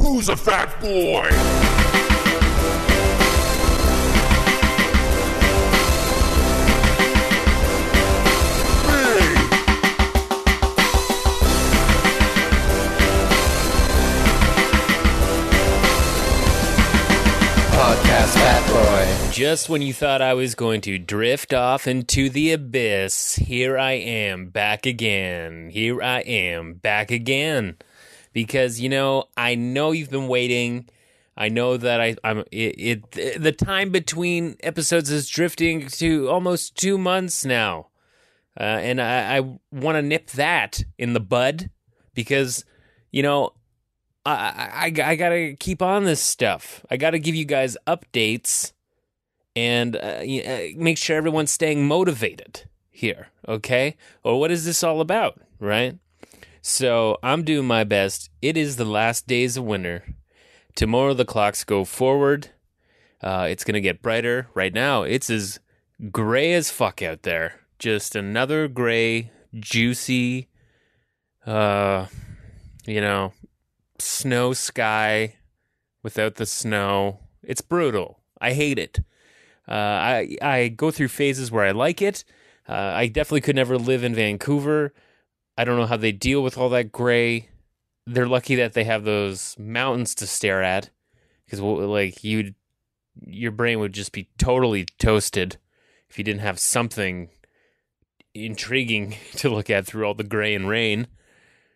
Who's a fat boy? Podcast Fat Boy. Just when you thought I was going to drift off into the abyss, here I am back again. Because, you know, I know you've been waiting. I know that the time between episodes is drifting to almost 2 months now. And I want to nip that in the bud because, you know, I got to keep on this stuff. I got to give you guys updates and make sure everyone's staying motivated here, okay? Or what is this all about, right? So I'm doing my best. It is the last days of winter. Tomorrow the clocks go forward. It's going to get brighter. Right now, it's as gray as fuck out there. Just another gray, juicy, snow sky without the snow. It's brutal. I hate it. I go through phases where I like it. I definitely could never live in Vancouver. I don't know how they deal with all that gray. They're lucky that they have those mountains to stare at, because your brain would just be totally toasted if you didn't have something intriguing to look at through all the gray and rain.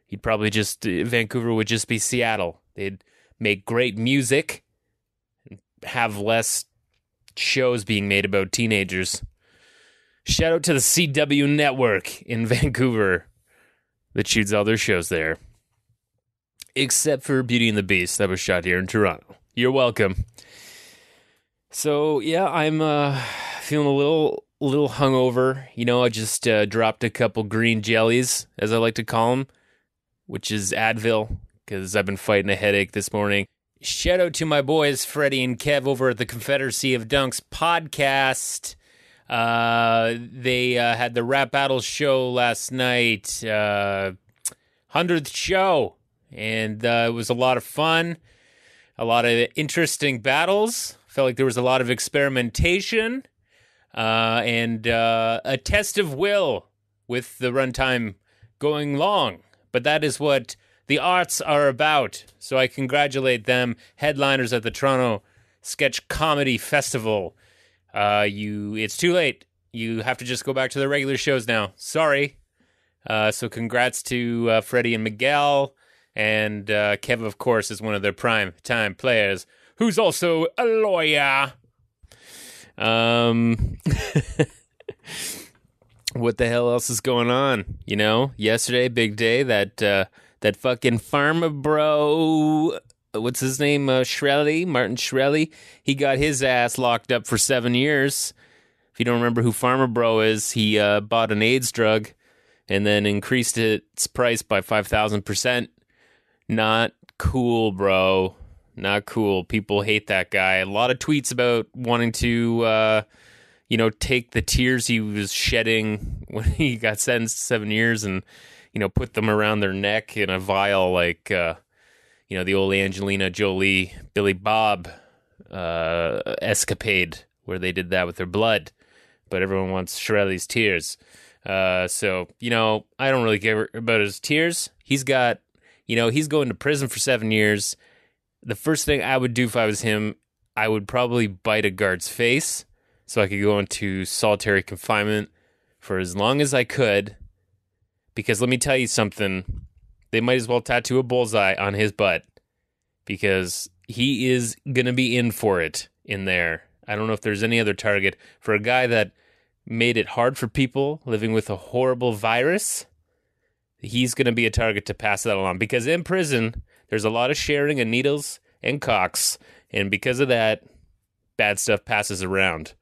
You'd probably Vancouver would just be Seattle. They'd make great music and have less shows being made about teenagers. Shout out to the CW network in Vancouver that shoots all their shows there. Except for Beauty and the Beast that was shot here in Toronto. You're welcome. So, yeah, I'm feeling a little hungover. You know, I just dropped a couple green jellies, as I like to call them, which is Advil, because I've been fighting a headache this morning. Shout out to my boys, Freddie and Kev, over at the Confederacy of Dunks podcast. They had the rap battle show last night, 100th show, and it was a lot of fun, a lot of interesting battles. Felt like there was a lot of experimentation, and a test of will with the runtime going long. But that is what the arts are about. So I congratulate them, headliners at the Toronto Sketch Comedy Festival. It's too late. You have to just go back to the regular shows now. Sorry. So congrats to Freddie and Miguel. And Kev, of course, is one of their prime time players, who's also a lawyer. What the hell else is going on? You know, yesterday, big day, that fucking farmer bro, what's his name, Martin Shkreli, he got his ass locked up for 7 years. If you don't remember who Farmer Bro is, he bought an AIDS drug and then increased its price by 5,000%. Not cool, bro. Not cool. People hate that guy. A lot of tweets about wanting to take the tears he was shedding when he got sentenced to 7 years and, put them around their neck in a vial like, the old Angelina Jolie, Billy Bob escapade where they did that with their blood. But everyone wants Shkreli's tears. So, I don't really care about his tears. He's got, he's going to prison for 7 years. The first thing I would do if I was him, I would probably bite a guard's face so I could go into solitary confinement for as long as I could. Because let me tell you something, they might as well tattoo a bullseye on his butt because he is going to be in for it in there. I don't know if there's any other target for a guy that made it hard for people living with a horrible virus. He's going to be a target to pass that along because in prison, there's a lot of sharing of needles and cocks. And because of that, bad stuff passes around.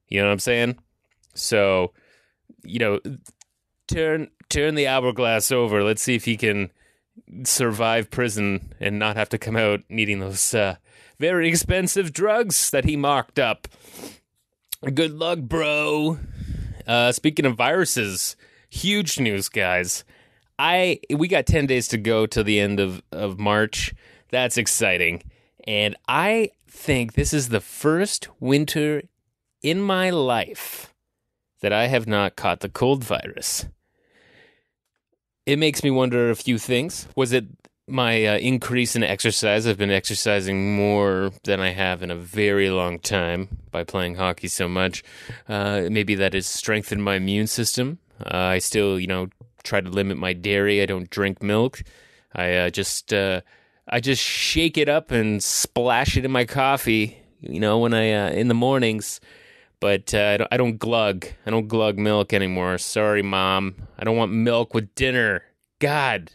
You know what I'm saying? So, turn the hourglass over. Let's see if he can survive prison and not have to come out needing those very expensive drugs that he mocked up. Good luck, bro. Speaking of viruses, huge news, guys. We got 10 days to go till the end of March. That's exciting. And I think this is the first winter in my life that I have not caught the cold virus. It makes me wonder a few things. Was it my increase in exercise? I've been exercising more than I have in a very long time by playing hockey so much. Maybe that has strengthened my immune system. I still, try to limit my dairy. I don't drink milk. I just shake it up and splash it in my coffee, when I in the mornings. But I don't glug. I don't glug milk anymore. Sorry, Mom. I don't want milk with dinner. God.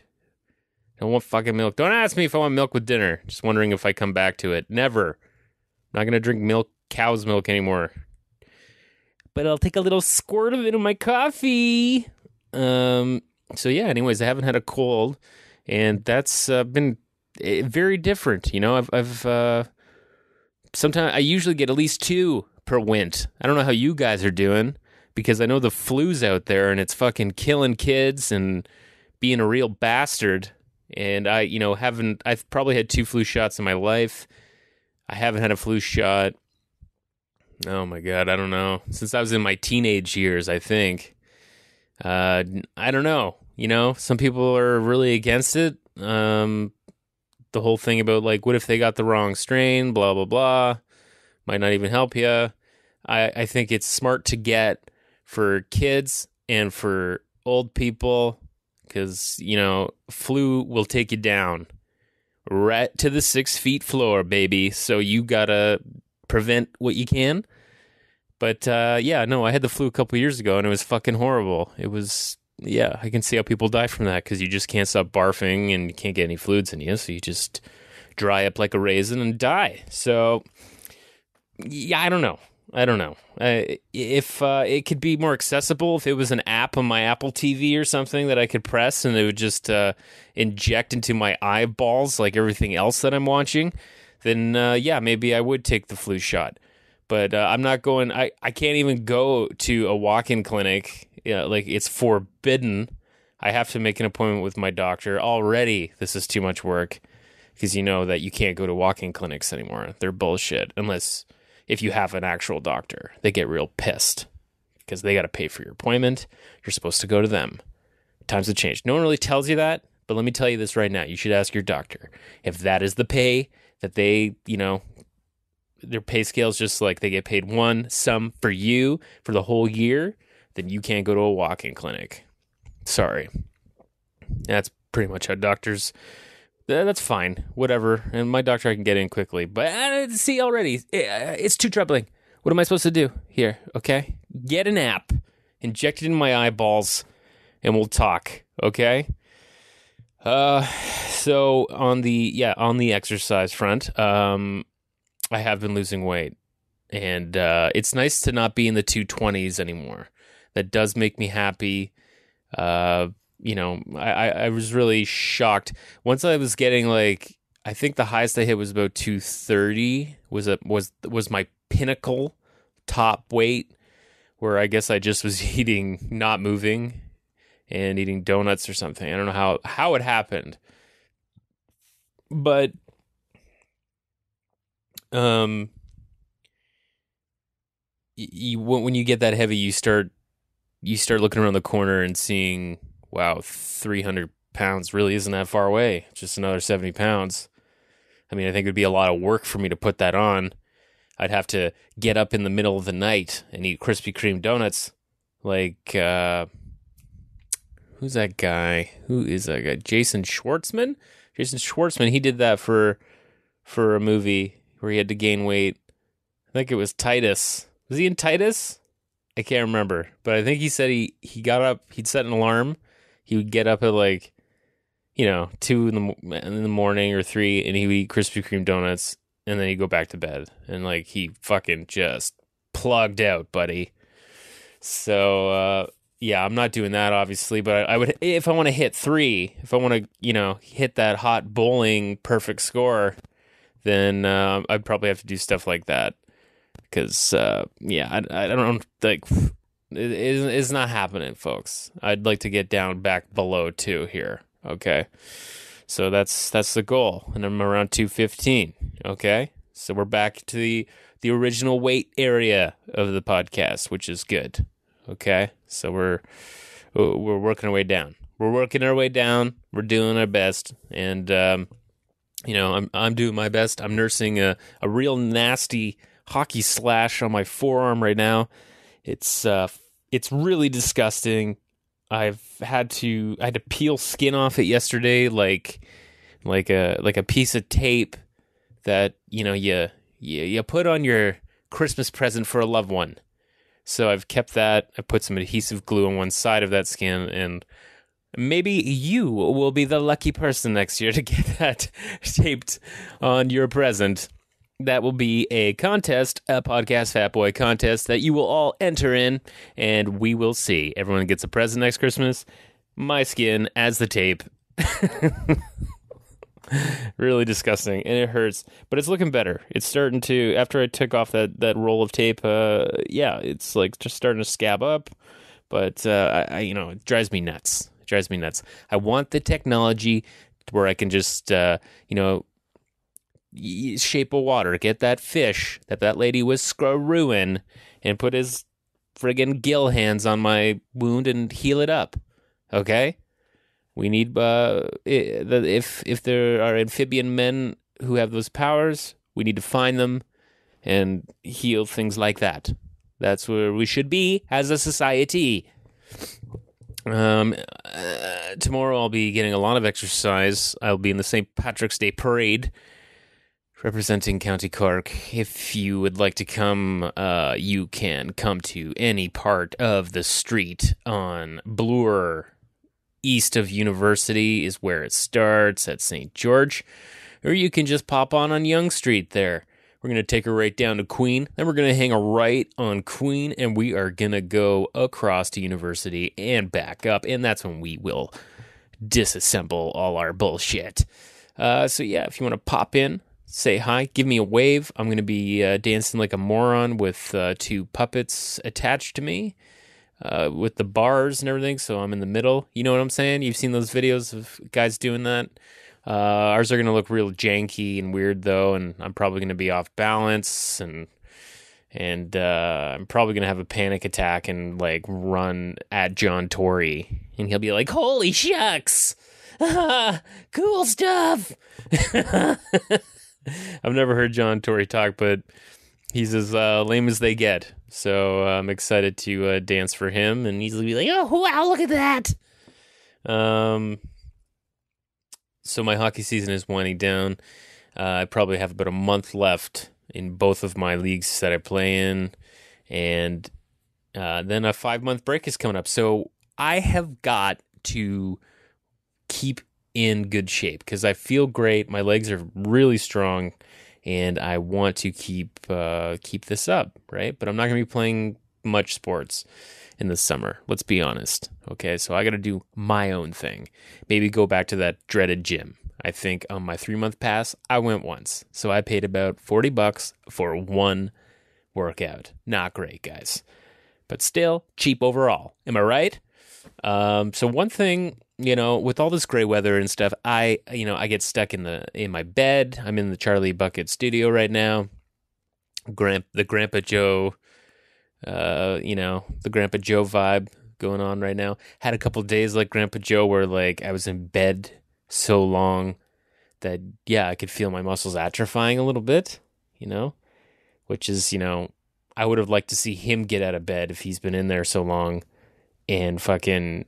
I don't want fucking milk. Don't ask me if I want milk with dinner. Just wondering if I come back to it. Never. I'm not going to drink cow's milk anymore. But I'll take a little squirt of it in my coffee. So yeah, anyways, I haven't had a cold. And that's been very different. I've sometimes I usually get at least 2 per wint. I don't know how you guys are doing, because I know the flu's out there and it's fucking killing kids and being a real bastard. And I've probably had 2 flu shots in my life. I haven't had a flu shot. Oh my God, I don't know. Since I was in my teenage years, I think. I don't know. Some people are really against it. The whole thing about what if they got the wrong strain, blah, blah, blah. Might not even help you. I think it's smart to get for kids and for old people, because, flu will take you down right to the 6 feet floor, baby. So you gotta prevent what you can. But I had the flu a couple years ago and it was fucking horrible. It was, I can see how people die from that, because you just can't stop barfing and you can't get any fluids in you. So you just dry up like a raisin and die. So yeah, I don't know. If it could be more accessible, if it was an app on my Apple TV or something that I could press and it would just inject into my eyeballs like everything else that I'm watching, then maybe I would take the flu shot. But I'm not going. I can't even go to a walk-in clinic. It's forbidden. I have to make an appointment with my doctor. Already, this is too much work, because you know that you can't go to walk-in clinics anymore. They're bullshit. Unless if you have an actual doctor, they get real pissed because they got to pay for your appointment. You're supposed to go to them. Times have changed. No one really tells you that, but let me tell you this right now. You should ask your doctor if that is the pay that they, their pay scale's just like they get paid one sum for you for the whole year, then you can't go to a walk-in clinic. Sorry. That's pretty much how doctors... That's fine. Whatever. And my doctor, I can get in quickly. But see, already, it's too troubling. What am I supposed to do here? Okay? Get an app. Inject it in my eyeballs, and we'll talk. Okay? So on the exercise front, I have been losing weight. And it's nice to not be in the 220s anymore. That does make me happy. I was really shocked. Once I was getting I think the highest I hit was about 230 was my pinnacle top weight, where I guess I just was eating, not moving, and eating donuts or something. I don't know how it happened. But when you get that heavy, you start looking around the corner and seeing, wow, 300 pounds really isn't that far away. Just another 70 pounds. I mean, I think it would be a lot of work for me to put that on. I'd have to get up in the middle of the night and eat Krispy Kreme donuts. Who's that guy? Who is that guy? Jason Schwartzman? Jason Schwartzman, he did that for a movie where he had to gain weight. I think it was Titus. Was he in Titus? I can't remember. But I think he said he got up, he'd set an alarm. He would get up at 2 in the morning or 3, and he would eat Krispy Kreme donuts, and then he'd go back to bed. And he fucking just plugged out, buddy. So, I'm not doing that, obviously, but I would, if I want to hit 3, if I want to, hit that hot bowling perfect score, then I'd probably have to do stuff like that. Because, I don't think... It's not happening, folks. I'd like to get down back below 2 here, okay? So that's the goal, and I'm around 215. Okay, so we're back to the original weight area of the podcast, which is good. Okay, so we're working our way down. We're working our way down. We're doing our best, and I'm doing my best. I'm nursing a real nasty hockey slash on my forearm right now. It's really disgusting. I had to peel skin off it yesterday, like a piece of tape that you put on your Christmas present for a loved one. So I've kept that. I put some adhesive glue on one side of that skin, and maybe you will be the lucky person next year to get that taped on your present. That will be a contest, a Podcast Fat Boy contest that you will all enter in, and we will see. Everyone gets a present next Christmas. My skin as the tape. Really disgusting, and it hurts, but it's looking better. It's starting to, after I took off that roll of tape, it's like just starting to scab up, but it drives me nuts. It drives me nuts. I want the technology where I can just, shape of water, get that fish that lady was screwing and put his friggin' gill hands on my wound and heal it up. Okay? We need, if there are amphibian men who have those powers, we need to find them and heal things like that. That's where we should be as a society. Tomorrow I'll be getting a lot of exercise. I'll be in the St. Patrick's Day Parade representing County Cork. If you would like to come, you can come to any part of the street on Bloor. East of University is where it starts at St. George. Or you can just pop on Yonge Street there. We're going to take her right down to Queen. Then we're going to hang a right on Queen, and we are going to go across to University and back up. And that's when we will disassemble all our bullshit. So yeah, if you want to pop in, say hi, give me a wave. I'm going to be dancing like a moron with two puppets attached to me. With the bars and everything, so I'm in the middle. You know what I'm saying? You've seen those videos of guys doing that. Ours are going to look real janky and weird, though, and I'm probably going to be off balance, and I'm probably going to have a panic attack and, like, run at John Tory, and he'll be like, holy shucks! Cool stuff! I've never heard John Tory talk, but he's as lame as they get. So I'm excited to dance for him and easily be like, oh, wow, look at that. So my hockey season is winding down. I probably have about a month left in both of my leagues that I play in. And then a 5-month break is coming up. So I have got to keep in good shape because I feel great. My legs are really strong. And I want to keep this up, right? But I'm not going to be playing much sports in the summer. Let's be honest, okay? So I got to do my own thing. Maybe go back to that dreaded gym. I think on my 3-month pass, I went once. So I paid about $40 for one workout. Not great, guys. But still, cheap overall. Am I right? So one thing, with all this gray weather and stuff, I get stuck in my bed. I'm in the Charlie Bucket studio right now. The Grandpa Joe, the Grandpa Joe vibe going on right now. Had a couple days like Grandpa Joe where like I was in bed so long that I could feel my muscles atrophying a little bit, which is, I would have liked to see him get out of bed if he's been in there so long and fucking,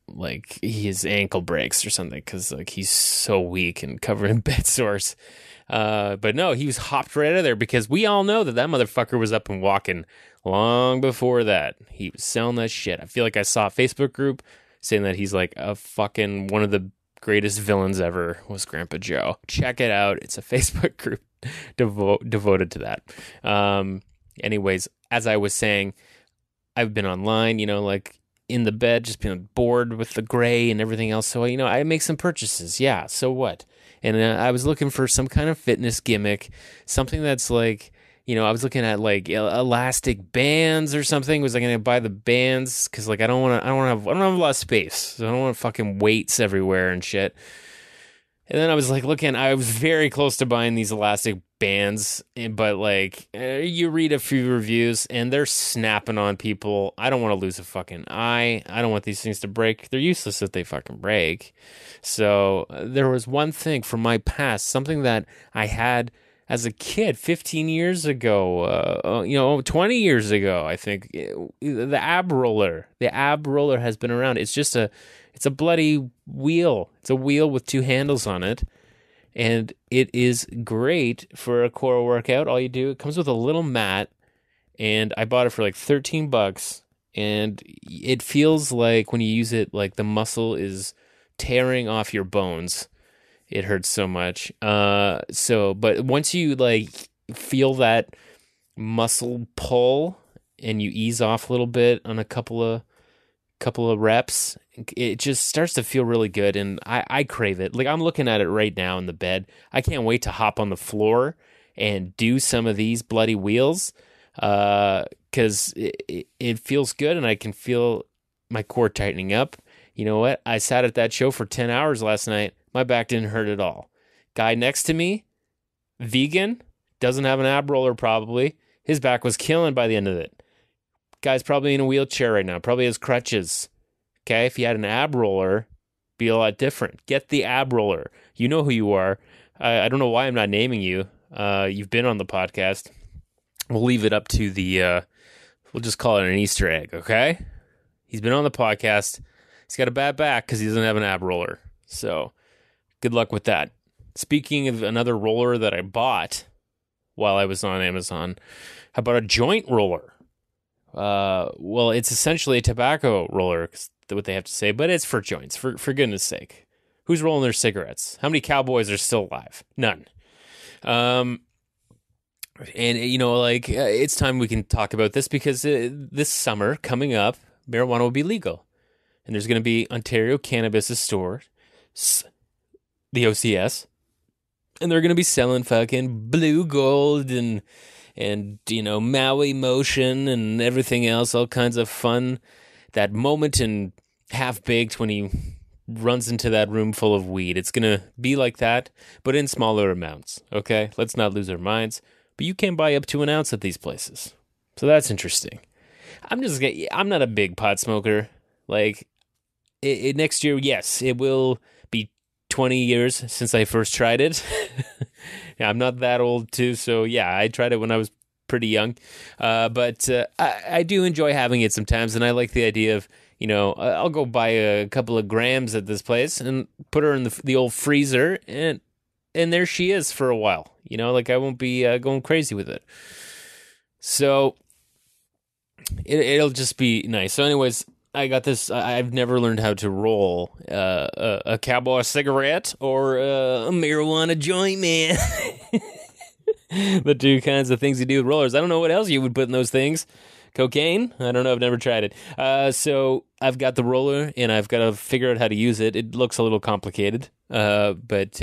like his ankle breaks or something because like he's so weak and covered in bed sores. But no, he was hopped right out of there because we all know that motherfucker was up and walking long before that. He was selling that shit. I feel like I saw a Facebook group saying that he's like a fucking one of the greatest villains ever was Grandpa Joe. Check it out. It's a Facebook group devoted to that. Anyways, as I was saying, I've been online, like in the bed, just being bored with the gray and everything else. So, I make some purchases. Yeah, so what? And I was looking for some kind of fitness gimmick, something that's like, I was looking at like elastic bands or something. Was I going to buy the bands? Because like I don't have a lot of space, so I don't want fucking weights everywhere and shit. And then I was like looking. I was very close to buying these elastic bands, but like you read a few reviews and they're snapping on people. I don't want to lose a fucking eye. I don't want these things to break. They're useless if they fucking break. So there was one thing from my past, something that I had as a kid 15 years ago, 20 years ago, I think, the ab roller. The ab roller has been around. It's a bloody wheel. It's a wheel with two handles on it. And it is great for a core workout. All you do, it comes with a little mat. And I bought it for like $13. And it feels like when you use it, like the muscle is tearing off your bones. It hurts so much. But once you like feel that muscle pull and you ease off a little bit on a couple of reps, it just starts to feel really good, and I crave it. Like I'm looking at it right now in the bed. I can't wait to hop on the floor and do some of these bloody wheels, because it feels good, and I can feel my core tightening up. You know what? I sat at that show for 10 hours last night. My back didn't hurt at all. Guy next to me, vegan, doesn't have an ab roller probably. His back was killing by the end of it. Guy's probably in a wheelchair right now, probably has crutches. Okay, if you had an ab roller, be a lot different. Get the ab roller. You know who you are. I don't know why I'm not naming you. You've been on the podcast. We'll leave it up to we'll just call it an Easter egg, okay? He's been on the podcast. He's got a bad back because he doesn't have an ab roller. So good luck with that. Speaking of another roller that I bought while I was on Amazon, how about a joint roller? Well, it's essentially a tobacco roller, what they have to say, but it's for joints, for goodness sake. Who's rolling their cigarettes? How many cowboys are still alive? None. And, it's time we can talk about this because this summer coming up, marijuana will be legal. And there's going to be Ontario Cannabis Store, the OCS, and they're going to be selling fucking blue gold and Maui motion and everything else, all kinds of fun. That moment in Half-Baked when he runs into that room full of weed. It's going to be like that, but in smaller amounts, okay? Let's not lose our minds. But you can buy up to an ounce at these places. So that's interesting. I'm not a big pot smoker. Like, next year, yes, it will be 20 years since I first tried it. Yeah, I'm not that old too, so yeah, I tried it when I was pretty young. But I do enjoy having it sometimes, and I like the idea of, I'll go buy a couple of grams at this place and put her in the old freezer, and there she is for a while. I won't be going crazy with it. So it'll just be nice. So anyways, I got this. I've never learned how to roll a cowboy cigarette or a marijuana joint, man. The two kinds of things you do with rollers. I don't know what else you would put in those things. Cocaine? I don't know. I've never tried it. So I've got the roller, and I've got to figure out how to use it. It looks a little complicated, but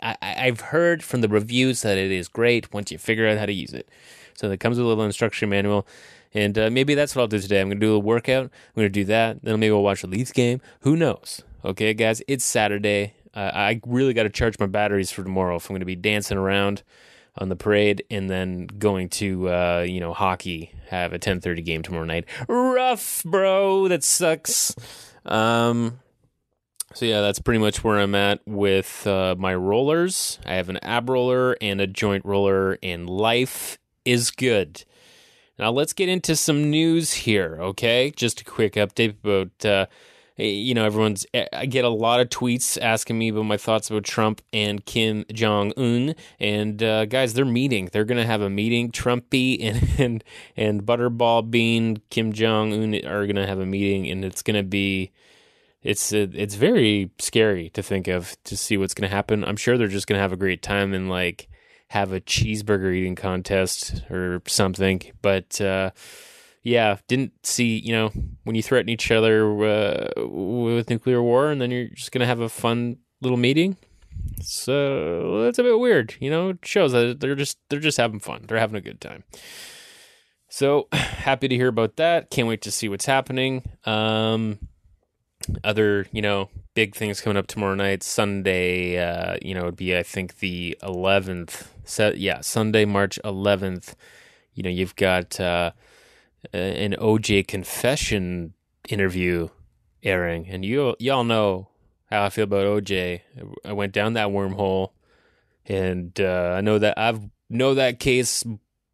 I've heard from the reviews that it is great once you figure out how to use it. So it comes with a little instruction manual. And maybe that's what I'll do today. I'm going to do a workout. I'm going to do that. Then maybe I'll watch a Leafs game. Who knows? Okay, guys, it's Saturday. I really got to charge my batteries for tomorrow if I'm going to be dancing around on the parade and then going to, hockey, have a 10:30 game tomorrow night. Rough, bro. That sucks. So, yeah, that's pretty much where I'm at with my rollers. I have an ab roller and a joint roller, and life is good. Now, let's get into some news here, okay? Just a quick update about, I get a lot of tweets asking me about my thoughts about Trump and Kim Jong-un. And, guys, they're meeting. They're going to have a meeting. Trumpy and Butterball Bean Kim Jong-un are going to have a meeting, and it's going to be... It's very scary to think of, to see what's going to happen. I'm sure they're just going to have a great time and, have a cheeseburger eating contest or something. But didn't see, when you threaten each other with nuclear war and then you're just going to have a fun little meeting. So that's a bit weird, you know. It shows that they're just having fun. They're having a good time. So happy to hear about that. Can't wait to see what's happening. Other, big things coming up tomorrow night. Sunday, it'd be, I think, the 11th. Sunday, March 11th. You've got an OJ confession interview airing, and y'all know how I feel about OJ. I went down that wormhole, and I know that case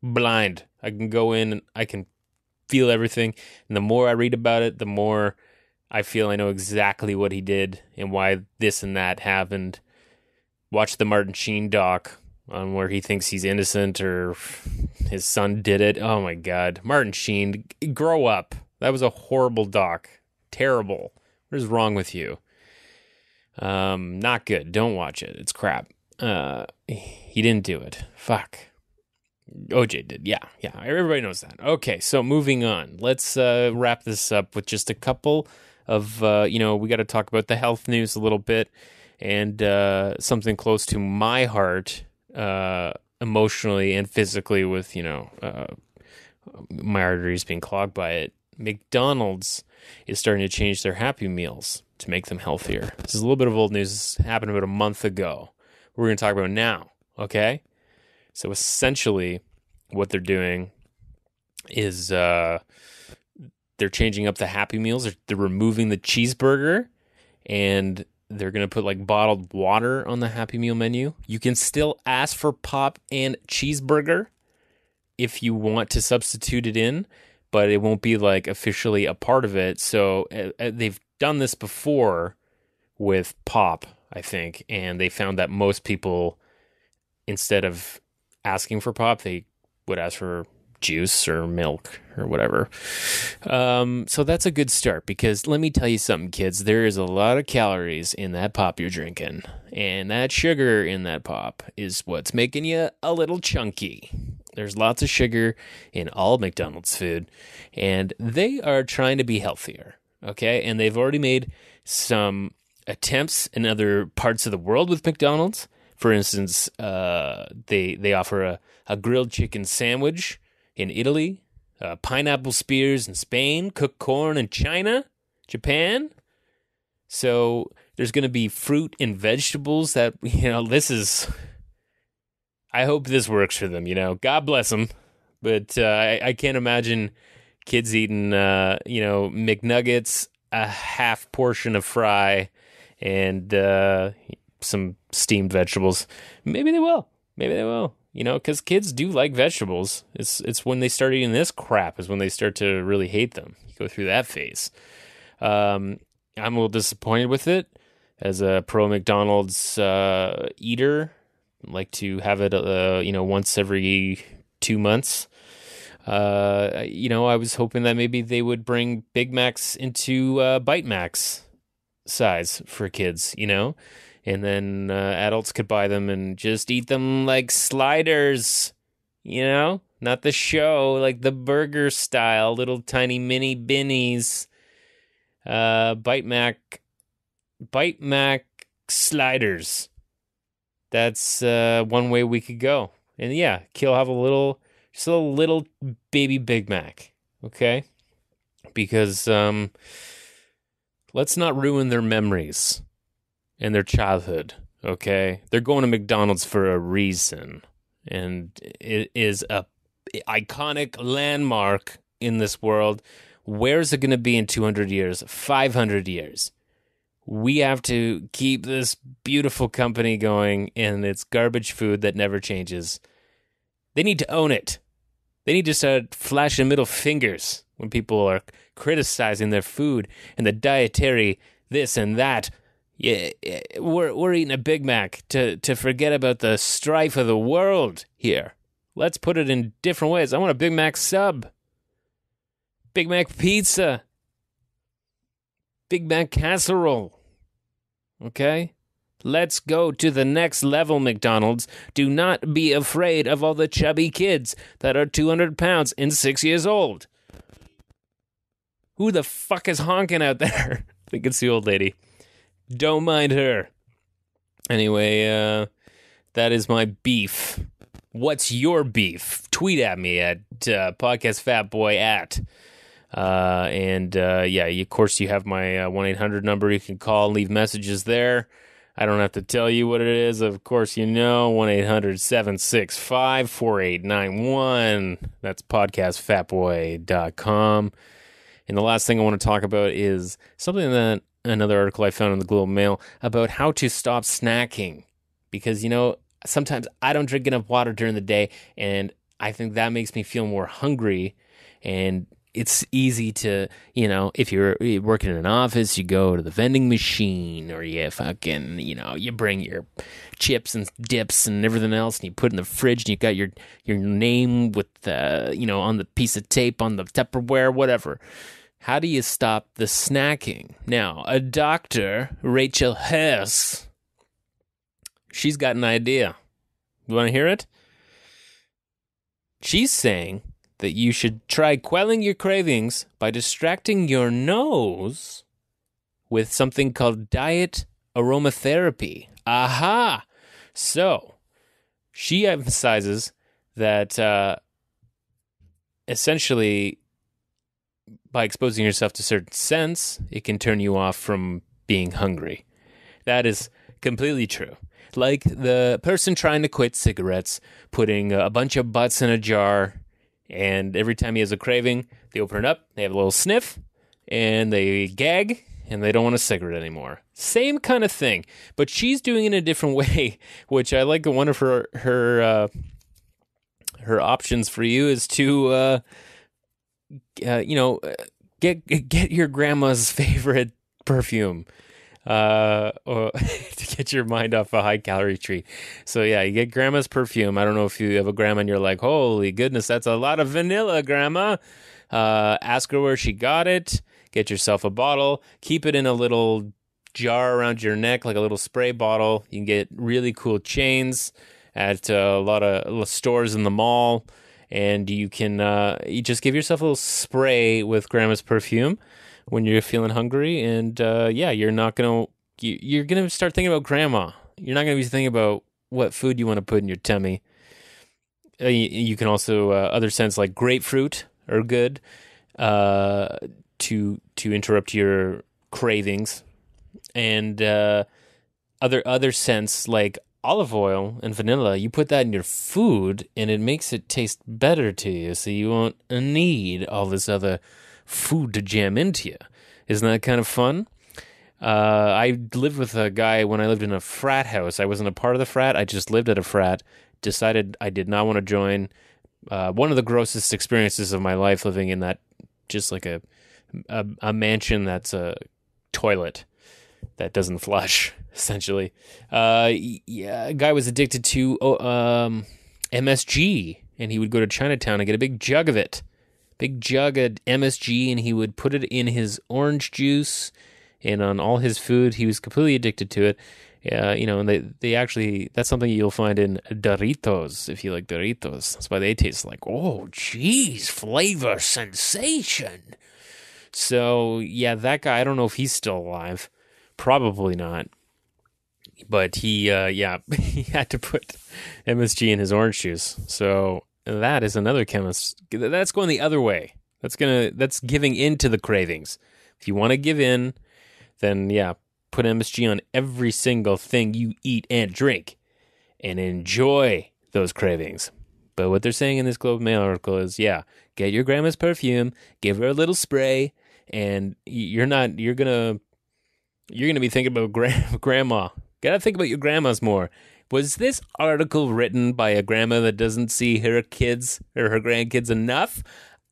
blind. I can go in and I can feel everything, and the more I read about it, the more I feel I know exactly what he did and why this and that happened. Watch the Martin Sheen doc on where he thinks he's innocent or his son did it. Oh my God. Martin Sheen, grow up. That was a horrible doc. Terrible. What is wrong with you? Not good. Don't watch it. It's crap. He didn't do it. Fuck. OJ did. Yeah. Everybody knows that. Okay, so moving on. Let's wrap this up with just a couple of, we got to talk about the health news a little bit and something close to my heart emotionally and physically with, my arteries being clogged by it. McDonald's is starting to change their Happy Meals to make them healthier. This is a little bit of old news. This happened about a month ago. We're going to talk about it now, okay? So essentially what they're doing is they're changing up the Happy Meals. They're removing the cheeseburger, and they're going to put like bottled water on the Happy Meal menu. You can still ask for pop and cheeseburger if you want to substitute it in, but it won't be like officially a part of it. So they've done this before with pop, I think, and they found that most people, instead of asking for pop, they would ask for juice or milk or whatever. So that's a good start, because let me tell you something, kids. There is a lot of calories in that pop you're drinking, and that sugar in that pop is what's making you a little chunky. There's lots of sugar in all McDonald's food, and they are trying to be healthier, okay? And they've already made some attempts in other parts of the world with McDonald's. For instance, they offer a grilled chicken sandwich in Italy, pineapple spears in Spain, cooked corn in Japan. So there's going to be fruit and vegetables that, I hope this works for them, God bless them. But I can't imagine kids eating, McNuggets, a half portion of fry, and some steamed vegetables. Maybe they will, because kids do like vegetables. It's when they start eating this crap is when they start to really hate them. You go through that phase. I'm a little disappointed with it. As a pro McDonald's eater, I like to have it, once every 2 months. I was hoping that maybe they would bring Big Macs into Bite Macs size for kids, and then adults could buy them and just eat them like sliders, not the show, like the burger style, little tiny mini binnies. Bite Mac sliders. That's one way we could go. And yeah, have just a little baby Big Mac, okay? Because let's not ruin their memories and their childhood, okay? They're going to McDonald's for a reason, and it is a iconic landmark in this world. Where's it going to be in 200 years, 500 years? We have to keep this beautiful company going, and it's garbage food that never changes. They need to own it. They need to start flashing middle fingers when people are criticizing their food and the dietary this and that. Yeah, we're eating a Big Mac to forget about the strife of the world here. Let's put it in different ways. I want a Big Mac sub. Big Mac pizza. Big Mac casserole. Okay? Let's go to the next level, McDonald's. Do not be afraid of all the chubby kids that are 200 pounds and 6 years old. Who the fuck is honking out there? I think it's the old lady. Don't mind her. Anyway, that is my beef. What's your beef? Tweet at me at podcastfatboy at. Of course, you have my 1-800 number. You can call and leave messages there. I don't have to tell you what it is. Of course, you know, 1-800-765-4891. That's podcastfatboy.com. And the last thing I want to talk about is something that another article I found in the Globe and Mail about how to stop snacking. Because, you know, sometimes I don't drink enough water during the day, and I think that makes me feel more hungry. And it's easy to, you know, if you're working in an office, you go to the vending machine, or you fucking, you know, you bring your chips and dips and everything else, and you put it in the fridge, and you got your name with, on the piece of tape on the Tupperware, whatever. How do you stop the snacking? Now, a doctor, Rachel Hess, she's got an idea. You want to hear it? She's saying that you should try quelling your cravings by distracting your nose with something called diet aromatherapy. Aha! So, she emphasizes that essentially, by exposing yourself to certain scents, it can turn you off from being hungry. That is completely true. Like the person trying to quit cigarettes, putting a bunch of butts in a jar, and every time he has a craving, they open it up, they have a little sniff, and they gag, and they don't want a cigarette anymore. Same kind of thing, but she's doing it in a different way, which I like. One of her options for you is to get your grandma's favorite perfume, or to get your mind off a high calorie treat. So yeah, you get grandma's perfume. I don't know if you have a grandma and you're like, holy goodness, that's a lot of vanilla, grandma. Ask her where she got it. Get yourself a bottle. Keep it in a little jar around your neck, like a little spray bottle. You can get really cool chains at a lot of stores in the mall. And you can you just give yourself a little spray with grandma's perfume when you're feeling hungry, and you're gonna start thinking about grandma. You're not gonna be thinking about what food you want to put in your tummy. You can also other scents like grapefruit are good to interrupt your cravings, and other scents like olive oil and vanilla, you put that in your food and it makes it taste better to you, so you won't need all this other food to jam into you. Isn't that kind of fun? I lived with a guy when I lived in a frat house. I wasn't a part of the frat. I just lived at a frat. Decided I did not want to join. One of the grossest experiences of my life, living in that, just like a mansion that's a toilet that doesn't flush, essentially. A guy was addicted to MSG, and he would go to Chinatown and get a big jug of it. Big jug of MSG, and he would put it in his orange juice and on all his food. He was completely addicted to it. And they actually, that's something you'll find in Doritos, if you like Doritos. That's why they taste like, oh, geez, flavor sensation. So, yeah, that guy, I don't know if he's still alive. Probably not. But he had to put MSG in his orange juice. So that is another chemist. That's going the other way. That's giving in to the cravings. If you want to give in, then yeah, put MSG on every single thing you eat and drink, and enjoy those cravings. But what they're saying in this Globe Mail article is, yeah, get your grandma's perfume, give her a little spray, and you're gonna be thinking about grandma. Gotta think about your grandmas more. Was this article written by a grandma that doesn't see her kids or her grandkids enough?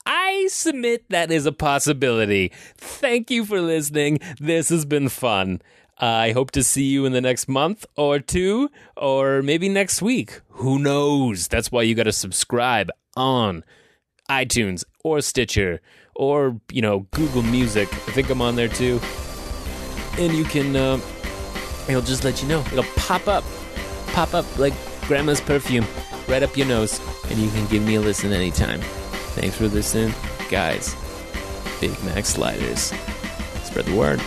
I submit that is a possibility. Thank you for listening. This has been fun. I hope to see you in the next month or two, or maybe next week. Who knows? That's why you got to subscribe on iTunes or Stitcher or, Google Music. I think I'm on there too. And you can, it'll just let you know. It'll pop up like grandma's perfume right up your nose, and you can give me a listen anytime. Thanks for listening, guys. Big Mac Sliders. Spread the word.